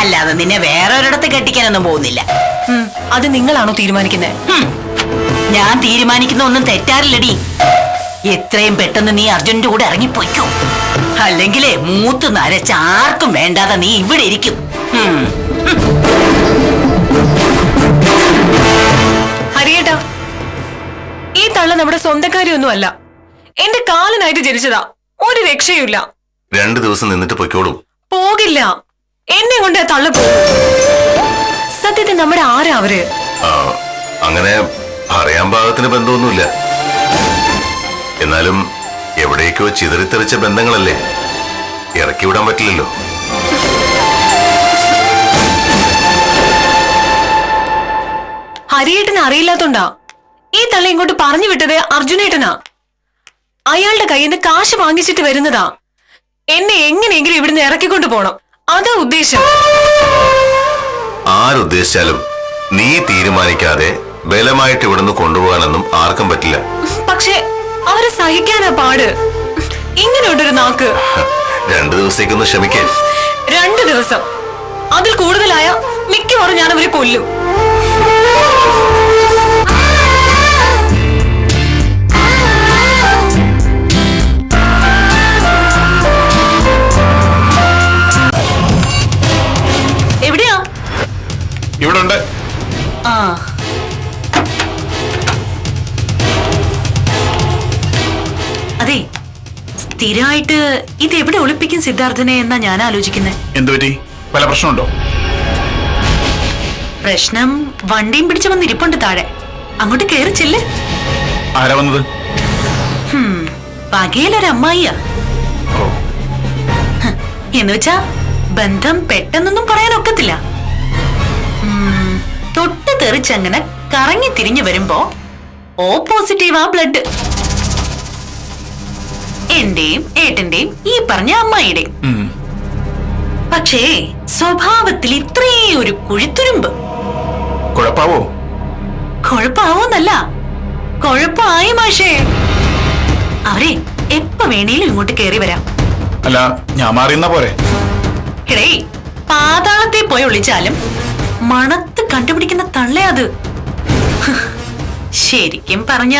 അല്ലാതെ നിന്നെ വേറെ ഒരിടത്ത് കെട്ടിക്കാനൊന്നും പോകുന്നില്ല. അത് നിങ്ങളാണോ തീരുമാനിക്കുന്നത്? ഞാൻ തീരുമാനിക്കുന്ന ഒന്നും തെറ്റാറില്ലടി. എത്രയും പെട്ടെന്ന് നീ അർജുനന്റെ കൂടെ ഇറങ്ങിപ്പോയിക്കോ. അല്ലെങ്കിലേ മൂത്ത് നരച്ച് ആർക്കും വേണ്ടാതെ നീ ഇവിടെ ഇരിക്കും. ഹരിയേട്ടാ, ഈ തള്ള നമ്മുടെ സ്വന്തക്കാരിയൊന്നുമല്ല. എന്റെ കാലനായിട്ട് ജനിച്ചതാ. ഒരു രക്ഷയുമില്ല. 2 ദിവസം നിന്നിട്ട് പൊയ്ക്കോളൂ. പോകില്ല. എന്നെ കൊണ്ട് ആ തള്ള പോകും. സത്യത്തിൽ നമ്മുടെ ആരാ അവര്? അങ്ങനെ പറയാൻ പാകത്തിന് ബന്ധമൊന്നുമില്ല. എന്നാലും എവിടേക്കോ ചിതറിത്തെറിച്ച ബന്ധങ്ങളല്ലേ, ഇറക്കി വിടാൻ പറ്റില്ലല്ലോ. ഹരിയേട്ടന് അറിയില്ലാത്തോണ്ടാ ഈ തള്ള ഇങ്ങോട്ട് പറഞ്ഞു വിട്ടത്. അർജുനേട്ടനാ. അയാളുടെ കയ്യിൽ നിന്ന് കാശ് വാങ്ങിച്ചിട്ട് വരുന്നതാ. എന്നെ എങ്ങനെയെങ്കിലും ഇവിടുന്ന് ഇറക്കിക്കൊണ്ട് പോണം. അതാ ഉദ്ദേശം. ആരുദ്ദേശിച്ചാലും നീ തീരുമാനിക്കാതെ ബലമായിട്ട് ഇവിടുന്ന് കൊണ്ടുപോകാനൊന്നും ആർക്കും പറ്റില്ല. പക്ഷെ അവരെ സഹിക്കാനാ പാട്. ഇങ്ങനെയുണ്ടൊരു നാക്ക്. 2 ദിവസത്തേക്കൊന്ന് ക്ഷമിക്കേ. 2 ദിവസം അതിൽ കൂടുതലായ മിക്കവാറും ഞാൻ അവരെ കൊല്ലും. എവിടെയാ? ഇവിടെ ഉണ്ട്. ആ, അതെ, സ്ഥിരമായിട്ട് ഇത് എവിടെ ഒളിപ്പിക്കും സിദ്ധാർത്ഥനെ എന്നാ ഞാൻ ആലോചിക്കുന്നത്. എന്തുപറ്റി? വല്ല പ്രശ്നമുണ്ടോ? പ്രശ്നം വണ്ടിയും പിടിച്ചു വന്നിരിപ്പുണ്ട് താഴെ. അങ്ങോട്ട് കേറി ചെല്ല്. ആരാ വന്നത്? പകയിലൊരു അമ്മായിയാ. എന്നുവെച്ചാ ബന്ധം പെട്ടെന്നൊന്നും പറയാനൊക്കത്തില്ല. തൊട്ട് തെറിച്ചങ്ങനെ കറങ്ങി തിരിഞ്ഞു വരുമ്പോ ഓപ്പോസിറ്റീവാ ബ്ലഡ്. എന്റെയും ഏട്ടന്റെയും ഈ പറഞ്ഞ അമ്മായിയുടെയും. പക്ഷേ സ്വഭാവത്തിൽ ഇത്രേ ഒരു കുഴിത്തുരുമ്പ്. കുഴപ്പാവോ? കുഴപ്പാവോന്നല്ല, കുഴപ്പമായി മാഷേ. അവരെ എപ്പ വേണേലും ഇങ്ങോട്ട് കേറി വരാം. അല്ല, ഞാൻ മാറിയുന്ന പോരെ? എടേ, പാതാളത്തെ പോയി ഒളിച്ചാലും മണത്ത് കണ്ടുപിടിക്കുന്ന തള്ളയത്. ശരിക്കും പറഞ്ഞ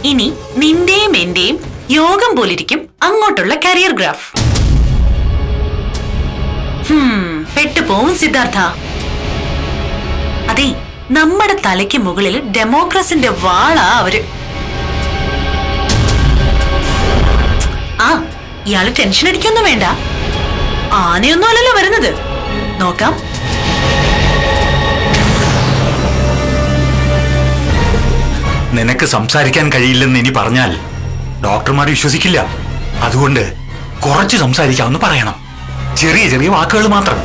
ഇനി നിന്റെയും എന്റെയും യോഗം പോലിരിക്കും അങ്ങോട്ടുള്ള കരിയർ ഗ്രാഫ്. പെട്ടുപോവും സിദ്ധാർത്ഥ. അതെ, നമ്മുടെ തലയ്ക്ക് മുകളിൽ ഡെമോക്രസിന്റെ വാളാ അവര്. ആ, ഇയാള് ടെൻഷൻ അടിക്കൊന്നും വേണ്ട. ആനയൊന്നും അല്ലല്ലോ വരുന്നത്. നോക്കാം. നിനക്ക് സംസാരിക്കാൻ കഴിയില്ലെന്ന് ഇനി പറഞ്ഞാൽ ഡോക്ടർമാർ വിശ്വസിക്കില്ല. അതുകൊണ്ട് കുറച്ച് സംസാരിക്കാമെന്ന് പറയണം. ചെറിയ ചെറിയ വാക്കുകൾ മാത്രം.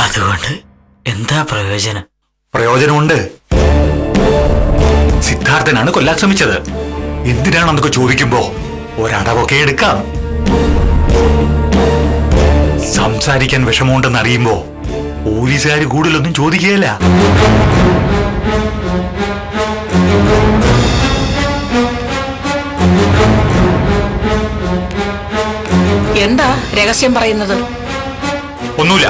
അതുകൊണ്ട് എന്താ പ്രയോജനം? പ്രയോജനമുണ്ട്. സിദ്ധാർത്ഥനാണ് കൊല്ലാൻ ശ്രമിച്ചത്. എന്തിനാണെന്നൊക്കെ ചോദിക്കുമ്പോ ഒരടവൊക്കെ എടുക്കാം. സംസാരിക്കാൻ വിഷമമുണ്ടെന്ന് അറിയുമ്പോ പോലീസുകാർ കൂടുതലൊന്നും ചോദിക്കുകയില്ല. എന്താ രഹസ്യം പറയുന്നത്? ഒന്നുമില്ല.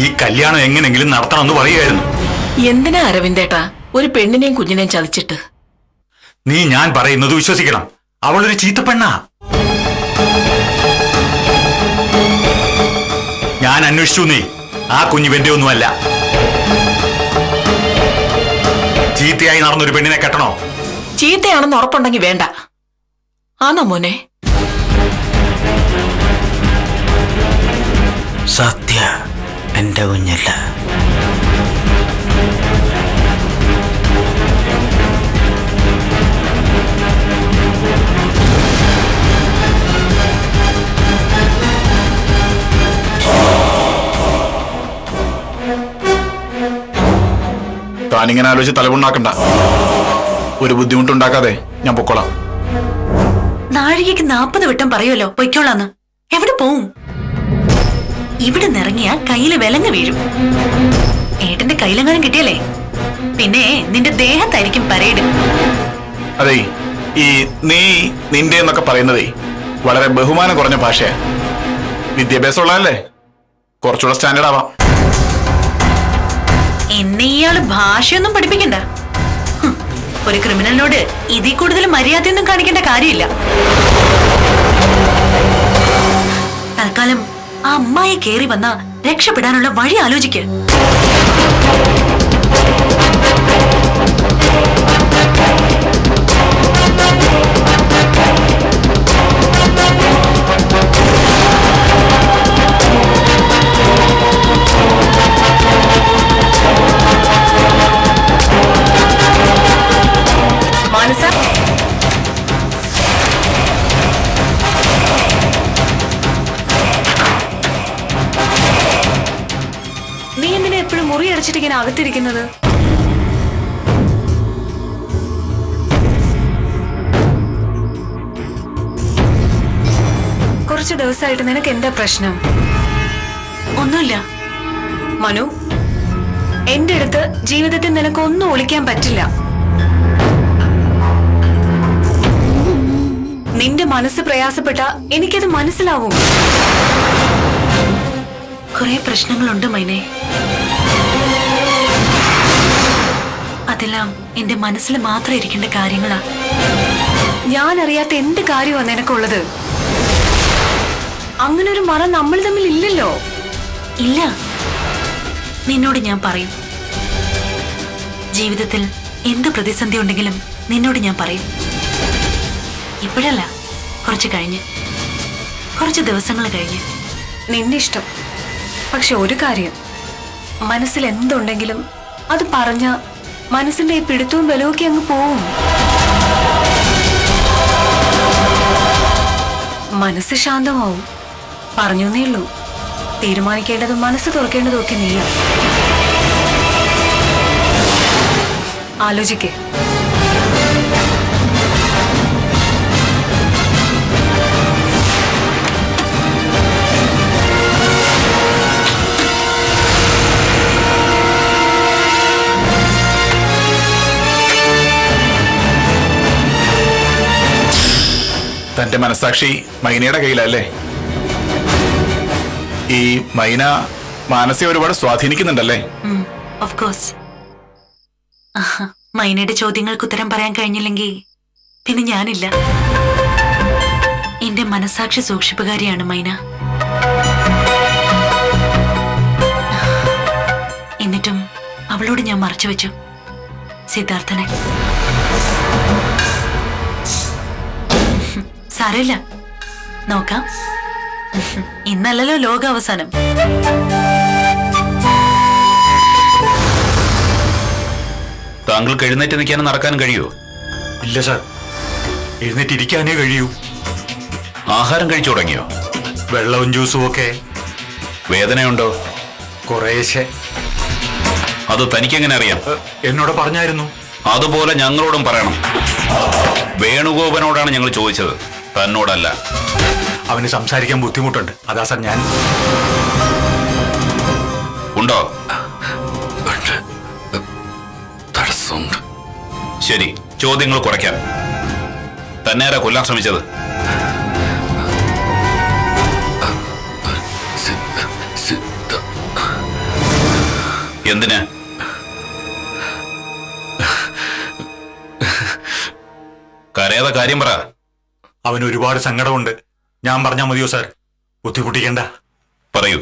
ഈ കല്യാണം എങ്ങനെങ്കിലും നടത്തണമെന്ന് പറയുകയായിരുന്നു. എന്തിനാ അരവിന്ദേട്ടാ ഒരു പെണ്ണിനെയും കുഞ്ഞിനെയും ചതിച്ചിട്ട്? നീ ഞാൻ പറയുന്നത് വിശ്വസിക്കണം. അവളൊരു ചീത്തപ്പെണ്ണാ. ഞാൻ അന്വേഷിച്ചു. നീ ആ കുഞ്ഞിവന്റെ ഒന്നുമല്ല. ചീത്തയായി നടന്നൊരു പെണ്ണിനെ കെട്ടണോ? ചീത്തയാണെന്ന് ഉറപ്പുണ്ടെങ്കിൽ വേണ്ട. ആണോ മോനെ? സത്യ എന്റെ കുഞ്ഞല്ല. താനിങ്ങനെ ആലോചിച്ച് തലവുണ്ടാക്കണ്ട. ഒരു ബുദ്ധിമുട്ടുണ്ടാക്കാതെ ഞാൻ പൊക്കോളാം. നാഴികയ്ക്ക് 40 വട്ടം പറയുമല്ലോ പൊയ്ക്കോളാന്ന്. എവിടെ പോവും? ഇവിടെ നിറങ്ങിയ കയ്യില് വിലങ്ങ് വീഴും. ഏട്ടന്റെ കയ്യിലെങ്ങാനും കിട്ടിയല്ലേ പിന്നെ നിന്റെ ദേഹത്തായിരിക്കും പരേഡ്. അതെ, ഈ നീ നിന്റെ എന്നൊക്കെ പറയുന്നതേ വളരെ ബഹുമാനം കുറഞ്ഞ ഭാഷയാ. വിദ്യാഭ്യാസം ഉള്ളതല്ലേ, കുറച്ചുകൂടെ സ്റ്റാൻഡേർഡ് ആവാം. എന്നെ ഇയാള് ഭാഷയൊന്നും പഠിപ്പിക്കണ്ട. ഒരു ക്രിമിനലിനോട് ഇതിൽ കൂടുതൽ മര്യാദയൊന്നും കാണിക്കേണ്ട കാര്യമില്ല. തൽക്കാലം ആ അമ്മായി കേറി വന്ന രക്ഷപ്പെടാനുള്ള വഴി ആലോചിക്ക്. മാനസ, നീ എന്തിനാ എപ്പോഴും മുറി അടച്ചിട്ട് ഇങ്ങനെ അകത്തിരിക്കുന്നത്? കുറച്ച് ദിവസമായിട്ട് നിനക്ക് എന്താ പ്രശ്നം? ഒന്നുമില്ല. മനു, എന്റെ അടുത്ത് ജീവിതത്തിൽ നിനക്കൊന്നും ഒളിക്കാൻ പറ്റില്ല. നിന്റെ മനസ്സ് പ്രയാസപ്പെട്ട എനിക്കത് മനസ്സിലാവും. കുറെ പ്രശ്നങ്ങളുണ്ട് മൈനെ. അതെല്ലാം എന്റെ മനസ്സിൽ മാത്രം ഇരിക്കേണ്ട കാര്യങ്ങളാ. ഞാൻ അറിയാത്ത എന്ത് കാര്യമാണ് നിനക്കുള്ളത്? അങ്ങനെ ഒരു മറ നമ്മൾ തമ്മിൽ ഇല്ലല്ലോ. ഇല്ല, നിന്നോട് ഞാൻ പറയും. ജീവിതത്തിൽ എന്ത് പ്രതിസന്ധി ഉണ്ടെങ്കിലും നിന്നോട് ഞാൻ പറയും. ഇപ്പോഴല്ല, കുറച്ച് കഴിഞ്ഞ്, കുറച്ച് ദിവസങ്ങൾ കഴിഞ്ഞ്. നിന്റെ ഇഷ്ടം. പക്ഷെ ഒരു കാര്യം, മനസ്സിൽ എന്തുണ്ടെങ്കിലും അത് പറഞ്ഞ മനസ്സിന്റെ ഈ പിടുത്തവും ബലവും അങ്ങ് പോവും. മനസ്സ് ശാന്തമാവും. പറഞ്ഞേ ഉള്ളൂ. തീരുമാനിക്കേണ്ടതും മനസ്സ് തുറക്കേണ്ടതും ഒക്കെ നീയാ. ആലോചിക്കേ. തന്റെ മനസാക്ഷി മൈനയുടെ കയ്യിലല്ലേ? ഈ മൈന മാനസിക ഒരുപാട് സ്വാധീനിക്കുന്നുണ്ടല്ലേ? Of course. മൈനയുടെ ചോദ്യങ്ങൾക്ക് ഉത്തരം പറയാൻ കഴിഞ്ഞില്ലെങ്കിൽ പിന്നെ ഞാനില്ല. എന്റെ മനസാക്ഷി സൂക്ഷിപ്പുകാരിയാണ് മൈന. എന്നിട്ടും അവളോട് ഞാൻ മറച്ചു വെച്ചു സിദ്ധാർത്ഥനെ. സാരമില്ല, നോക്കാം. ഇന്നല്ലല്ലോ ലോകാവസാനം. താങ്കൾക്ക് എഴുന്നേറ്റ് നിൽക്കാനും നടക്കാനും കഴിയുമോ? ഇല്ല സാർ, എഴുന്നേറ്റ് ഇരിക്കാനേ കഴിയൂ. ആഹാരം കഴിച്ചു തുടങ്ങിയോ? വെള്ളവും ജ്യൂസും ഒക്കെ. വേദനയുണ്ടോ? കുറേശ്ശെ. അത് തനിക്കെങ്ങനെ അറിയാം? എന്നോട് പറഞ്ഞായിരുന്നു. അതുപോലെ ഞങ്ങളോടും പറയണം. വേണുഗോപനോടാണ് ഞങ്ങൾ ചോദിച്ചത്, തന്നോടല്ല. അവന് സംസാരിക്കാൻ ബുദ്ധിമുട്ടുണ്ട്, അതാ സാർ ഞാൻ. ഉണ്ടോ? തടസ്സമുണ്ട്. ശരി, ചോദ്യങ്ങൾ കുറയ്ക്കാം. തന്നെയാരാ കൊല്ലാൻ ശ്രമിച്ചത്? എന്തിന്? കരയാതെ കാര്യം പറ. അവന് ഒരുപാട് സങ്കടമുണ്ട്. ഞാൻ പറഞ്ഞാൽ മതിയോ സാർ? ബുദ്ധിമുട്ടിക്കണ്ട. പറയൂ.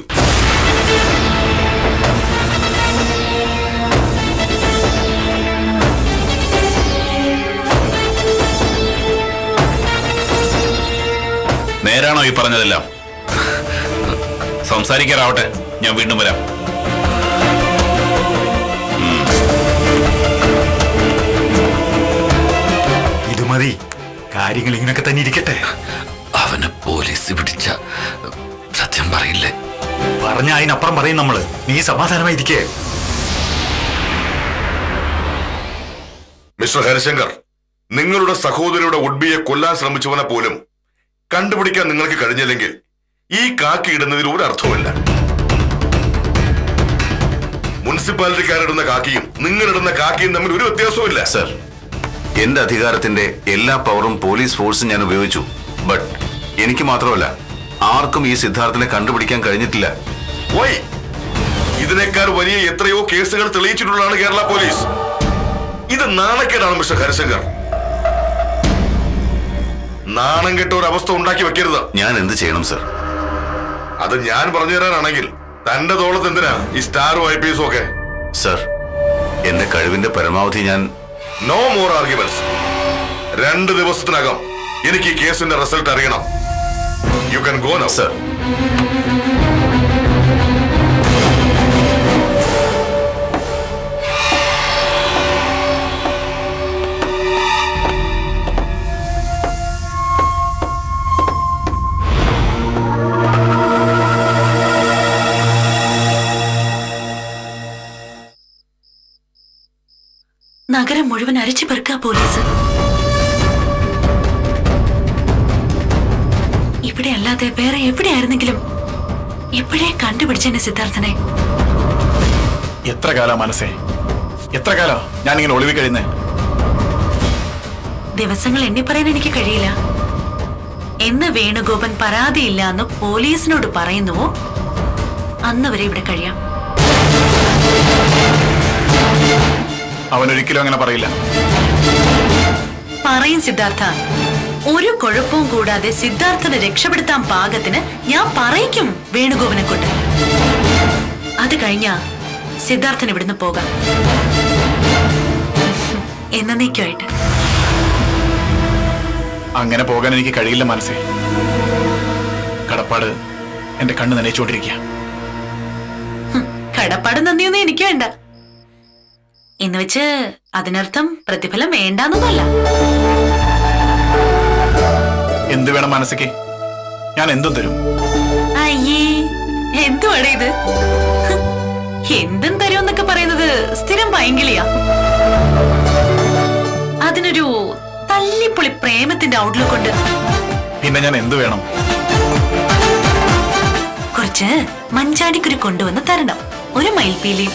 നേരാണോ ഈ പറഞ്ഞതെല്ലാം? സംസാരിക്കാറാവട്ടെ, ഞാൻ വീണ്ടും വരാം. ഇത് മതി. കാര്യങ്ങൾ ഇങ്ങനൊക്കെ തന്നെ ഇരിക്കട്ടെ. അവനെ പോലീസ് പിടിച്ച സത്യം പറയില്ലേ? പറഞ്ഞ അതിനപ്പുറം പറയും നമ്മള്. നീ സമാധാനമായിരിക്കേ. മിസ്റ്റർ ഹരിശങ്കർ, നിങ്ങളുടെ സഹോദരിയുടെ ഉഡ്ബിയെ കൊല്ലാൻ ശ്രമിച്ചവനെ പോലും കണ്ടുപിടിക്കാൻ നിങ്ങൾക്ക് കഴിഞ്ഞില്ലെങ്കിൽ ഈ കാക്കി ഇടുന്നതിൽ ഒരു അർത്ഥവുമില്ല. മുനിസിപ്പാലിറ്റിക്കാരിടുന്ന കാക്കിയും നിങ്ങളിടുന്ന കാക്കിയും തമ്മിൽ ഒരു വ്യത്യാസവും ഇല്ല. സർ, എന്റെ അധികാരത്തിന്റെ എല്ലാ പവറും പോലീസ് ഫോഴ്സും ഞാൻ ഉപയോഗിച്ചു. ബട്ട് എനിക്ക് മാത്രമല്ല, ആർക്കും ഈ സിദ്ധാർത്ഥിനെ കണ്ടുപിടിക്കാൻ കഴിഞ്ഞിട്ടില്ല. ഇതിനേക്കാൾ വലിയ എത്രയോ കേസുകൾ തെളിയിച്ചിട്ടുള്ളതാണ് കേരള പോലീസ്. ഇത് നാണക്കേടാണ് മിസ്റ്റർ ഹരിശങ്കർ. നാണം കെട്ട ഒരു അവസ്ഥ ഉണ്ടാക്കി വെക്കരുത്. ഞാൻ എന്ത് ചെയ്യണം സർ? അത് ഞാൻ പറഞ്ഞു തരാനാണെങ്കിൽ തന്റെ തോളത്ത് എന്തിനാ ഈ സ്റ്റാറും IPS ഒക്കെ? സർ, എന്റെ കഴിവിന്റെ പരമാവധി ഞാൻ... നോ മോർ ആർഗ്യുമെന്റ്സ്. 2 ദിവസത്തിനകം എനിക്ക് ഈ കേസിന്റെ റിസൾട്ട് അറിയണം. You can go now. Sir, നഗരം മുഴുവൻ അരിച്ചു പെറുക്കുക പോലീസ്. ഇവിടെ അല്ലാതെ വേറെ എവിടെയായിരുന്നെങ്കിലും എപ്പോഴേ കണ്ടുപിടിച്ചെന്നെ സിദ്ധാർത്ഥനെ. എത്ര കാലാ മനസ്സേ, എത്ര കാലാ ഞാനിങ്ങനെ ഒളിവി കഴിയുന്നേ? ദിവസങ്ങൾ എണ്ണി പറയാൻ എനിക്ക് കഴിയില്ല. എന്ന് വേണുഗോപൻ പരാതിയില്ല എന്ന് പോലീസിനോട് പറയുന്നുവോ അന്ന് വരെ ഇവിടെ കഴിയാം. അവനൊരിക്കലും അങ്ങനെ പറയില്ല. പറയും സിദ്ധാർത്ഥ. ഒരു കുഴപ്പവും കൂടാതെ സിദ്ധാർത്ഥനെ രക്ഷപ്പെടുത്താൻ പാകത്തിന് ഞാൻ പറയിക്കും വേണുഗോപനെ കൊണ്ട്. അത് കഴിഞ്ഞാ സിദ്ധാർത്ഥന് ഇവിടുന്ന് പോകാം എന്നേക്കുമായിട്ട്. അങ്ങനെ പോകാൻ എനിക്ക് കഴിയില്ല മനസ്സേ. കടപ്പാട് എന്റെ കണ്ണ് നനയിച്ചുകൊണ്ടിരിക്കുക. കടപ്പാട് നന്ദിയൊന്നും എനിക്ക് വേണ്ട. എന്ന് വെച്ച് അതിനർത്ഥം പ്രതിഫലം വേണ്ടാന്നൊന്നുമല്ല. എന്ത് വേണം മനസ്സയ്ക്ക്? ഞാൻ എന്തും തരും. അയ്യേ, എന്തുവാടേ ഇത്? എന്തും തരുമെന്നൊക്കെ പറയുന്നത് സ്ഥിരം ഭയങ്കരയാ. അതിനൊരു തല്ലിപ്പൊളി പ്രേമത്തിന്റെ ഔട്ട്ലുക്ക് ഉണ്ട്. പിന്നെ ഞാൻ എന്തു വേണം? കുറച്ച് മഞ്ചാടിക്കുരു കൊണ്ടുവന്ന് തരണം, ഒരു മയിൽപ്പീലി.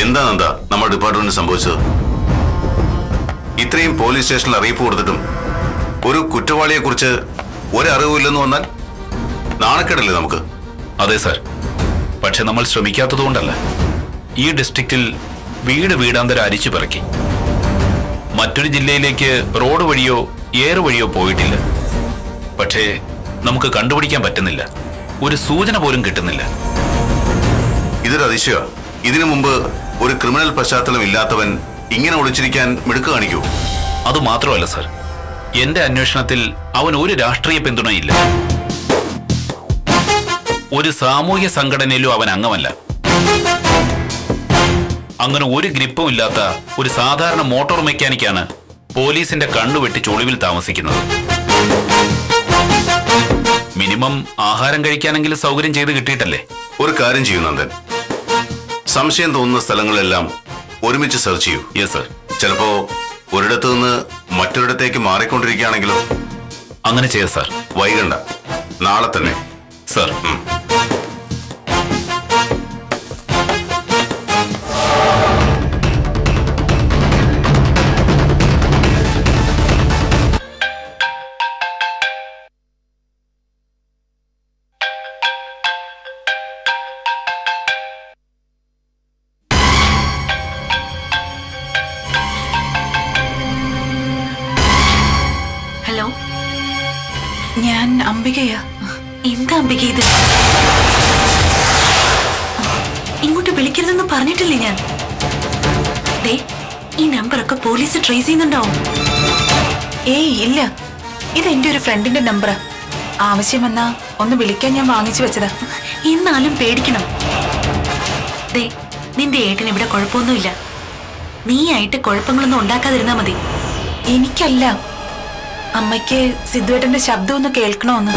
എന്താ നമ്മുടെ ഡിപ്പാർട്ട്മെന്റിന് സംഭവിച്ചത്? ഇത്രയും പോലീസ് സ്റ്റേഷനിൽ അറിയിപ്പ് കൊടുത്തിട്ടും ഒരു കുറ്റവാളിയെ കുറിച്ച് ഒരറിവില്ലെന്ന് വന്നാൽ നാണക്കേടല്ലേ നമുക്ക്? അതെ സാർ, പക്ഷെ നമ്മൾ ശ്രമിക്കാത്തത് കൊണ്ടല്ല. ഈ ഡിസ്ട്രിക്റ്റിൽ വീട് വീടാന്തരം അരിച്ചു പിറക്കി. മറ്റൊരു ജില്ലയിലേക്ക് റോഡ് വഴിയോ എയർ വഴിയോ പോയിട്ടില്ല. പക്ഷേ നമുക്ക് കണ്ടുപിടിക്കാൻ പറ്റുന്നില്ല. ഒരു സൂചന പോലും കിട്ടുന്നില്ല. ഇതൊരു അതിശയ. ഇതിനു മുമ്പ് ഒരു ക്രിമിനൽ പശ്ചാത്തലം ഇല്ലാത്തവൻ ഇങ്ങനെ ഒളിച്ചിരിക്കാൻ മിടുക്ക് കാണിക്കൂ? അത് മാത്രമല്ല സാർ, എന്റെ അന്വേഷണത്തിൽ അവൻ ഒരു രാഷ്ട്രീയ പിന്തുണയില്ല. ഒരു സാമൂഹ്യ സംഘടനയിലും അവൻ അംഗമല്ല. അങ്ങനെ ഒരു ഗ്രിപ്പും ഇല്ലാത്ത ഒരു സാധാരണ മോട്ടോർ മെക്കാനിക്കാണ് പോലീസിന്റെ കണ്ണുവെട്ടിച്ച് ഒളിവിൽ താമസിക്കുന്നത്. മിനിമം ആഹാരം കഴിക്കാനെങ്കിലും സൗകര്യം ചെയ്ത് കിട്ടിയിട്ടല്ലേ? ഒരു കാര്യം ചെയ്യൂ നന്ദൻ, സംശയം തോന്നുന്ന സ്ഥലങ്ങളെല്ലാം ഒരുമിച്ച് സെർച്ച് ചെയ്യൂ. Yes sir. ചിലപ്പോ ഒരിടത്തു നിന്ന് മറ്റൊരിടത്തേക്ക് മാറിക്കൊണ്ടിരിക്കുകയാണെങ്കിലോ? അങ്ങനെ ചെയ്യാം സാർ. വൈകണ്ട, നാളെ തന്നെ. സർ. ഹലോ, ഞാൻ അംബികയാ. എന്താ അംബിക ഇത്? ഇങ്ങോട്ട് വിളിക്കരുതെന്ന് പറഞ്ഞിട്ടില്ലേ ഞാൻ? ദേ, ഈ നമ്പറൊക്കെ പോലീസ് ട്രേസ് ചെയ്യുന്നുണ്ടാവും. ഏയ് ഇല്ല, ഇത് എന്റെ ഒരു ഫ്രണ്ടിന്റെ നമ്പറാ. ആവശ്യം വന്നാ ഒന്ന് വിളിക്കാൻ ഞാൻ വാങ്ങിച്ചു വെച്ചതാ. എന്നാലും പേടിക്കണം. ദേ, നിന്റെ ഏട്ടന് ഇവിടെ കുഴപ്പമൊന്നുമില്ല. നീയായിട്ട് കുഴപ്പങ്ങളൊന്നും ഉണ്ടാക്കാതിരുന്നാ മതി. എനിക്കല്ല, അമ്മയ്ക്ക് സിദ്ധുവേട്ടന്റെ ശബ്ദം ഒന്ന് കേൾക്കണോന്ന്.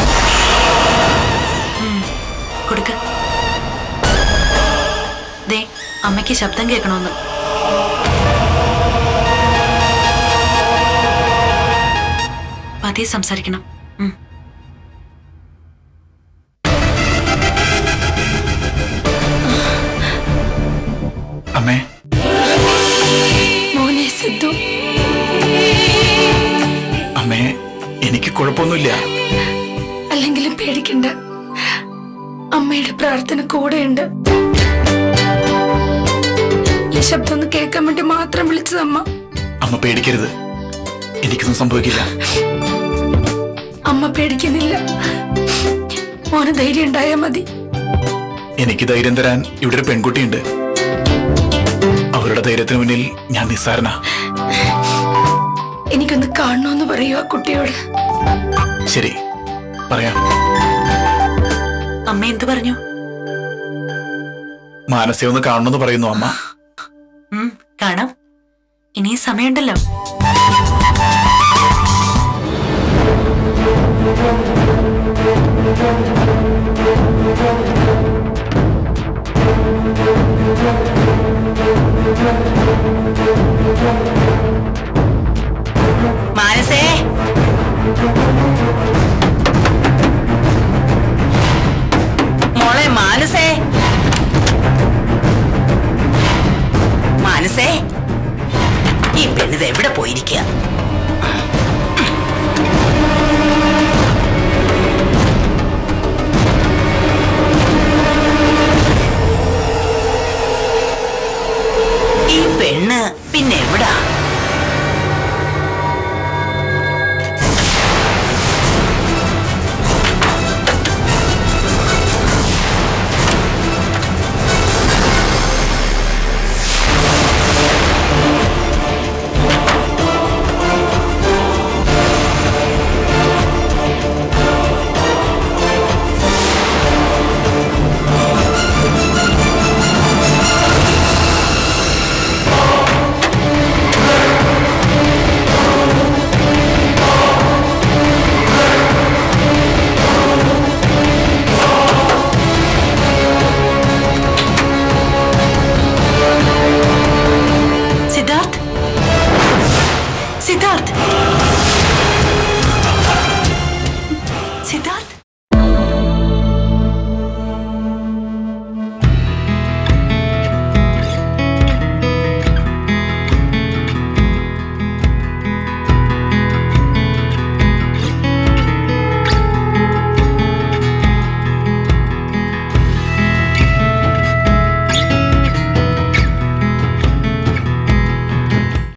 കൊടുക്ക. ദേ, അമ്മയ്ക്ക് ശബ്ദം കേൾക്കണോന്ന്. പതിയെ സംസാരിക്കണം. കുഴപ്പമൊന്നുമില്ല. അല്ലെങ്കിലും പേടിക്കണ്ട, അമ്മയുടെ പ്രാർത്ഥന കൂടെയുണ്ട്. ഈ ശബ്ദം ഒന്ന് കേൾക്കാൻ വേണ്ടി മാത്രം വിളിച്ചത് അമ്മ. അമ്മ പേടിക്കരുത്, എനിക്കൊന്നും സംഭവിക്കില്ല. അമ്മ പേടിക്കുന്നില്ല, മോന് ധൈര്യം ഉണ്ടായാ മതി. എനിക്ക് ധൈര്യം തരാൻ ഇവിടെ ഒരു പെൺകുട്ടിയുണ്ട്. അവരുടെ ധൈര്യത്തിന് മുന്നിൽ ഞാൻ നിസ്സാരനാ. എനിക്കൊന്ന് കാണണമെന്ന് പറയൂ ആ കുട്ടിയോട്. ശരി, പറയാം. അമ്മ എന്തു പറഞ്ഞു? മാനസയെ ഒന്ന് കാണണമെന്ന് പറയുന്നു അമ്മ. കാണാം, ഇനിയും സമയമുണ്ടല്ലോ.